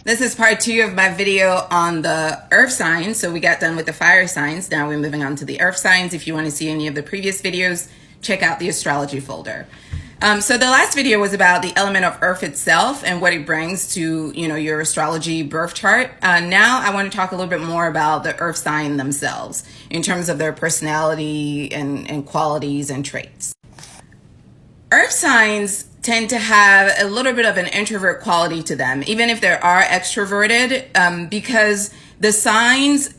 This is part 2 of my video on the earth signs. So we got done with the fire signs. Now we're moving on to the earth signs. If you want to see any of the previous videos, check out the astrology folder. So the last video was about the element of earth itself and what it brings to, your astrology birth chart. Now I want to talk a little bit more about the earth sign themselves in terms of their personality and qualities and traits. Earth signs tend to have a little bit of an introvert quality to them, even if they are extroverted, because the signs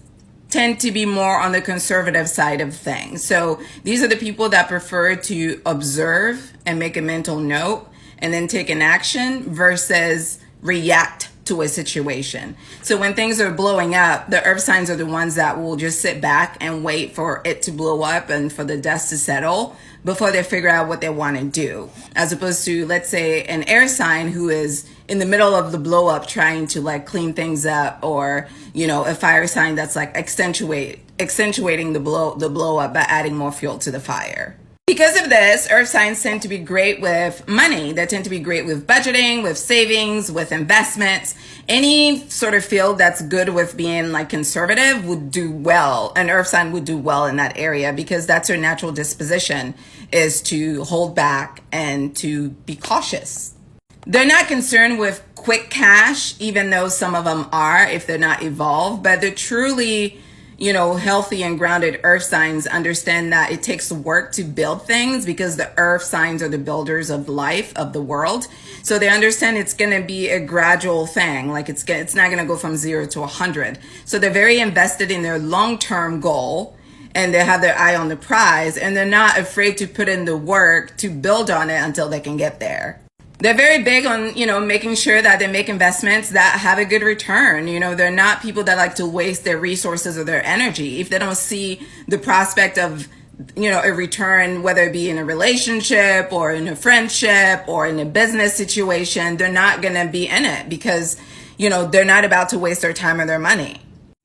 tend to be more on the conservative side of things. So these are the people that prefer to observe and make a mental note and then take an action versus react to a situation. So when things are blowing up, the earth signs are the ones that will just sit back and wait for it to blow up and for the dust to settle before they figure out what they want to do, as opposed to, let's say, an air sign who is in the middle of the blow up trying to clean things up, or a fire sign that's accentuating the blow up by adding more fuel to the fire. Because of this, earth signs tend to be great with money. They tend to be great with budgeting, with savings, with investments. Any sort of field that's good with being conservative would do well. An earth sign would do well in that area because that's their natural disposition, is to hold back and to be cautious. They're not concerned with quick cash, even though some of them are if they're not evolved, but they're truly healthy and grounded earth signs understand that it takes work to build things because the earth signs are the builders of life, of the world. So they understand it's going to be a gradual thing. It's not going to go from 0 to 100. So they're very invested in their long-term goal, and they have their eye on the prize, and they're not afraid to put in the work to build on it until they can get there. They're very big on, making sure that they make investments that have a good return. They're not people that like to waste their resources or their energy. If they don't see the prospect of, a return, whether it be in a relationship or in a friendship or in a business situation, they're not going to be in it because, they're not about to waste their time or their money.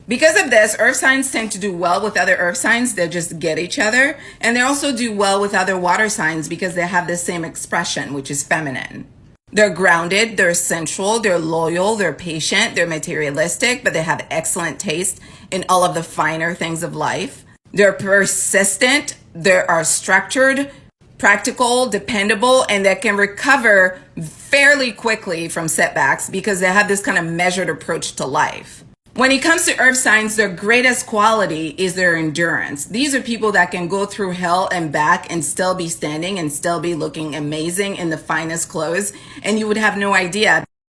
Because of this, earth signs tend to do well with other earth signs. They just get each other. And they also do well with other water signs because they have the same expression, which is feminine. They're grounded, they're sensual, they're loyal, they're patient, they're materialistic, but they have excellent taste in all of the finer things of life. They're persistent, they are structured, practical, dependable, and they can recover fairly quickly from setbacks because they have this kind of measured approach to life. When it comes to earth signs, their greatest quality is their endurance. These are people that can go through hell and back and still be standing and still be looking amazing in the finest clothes. And you would have no idea.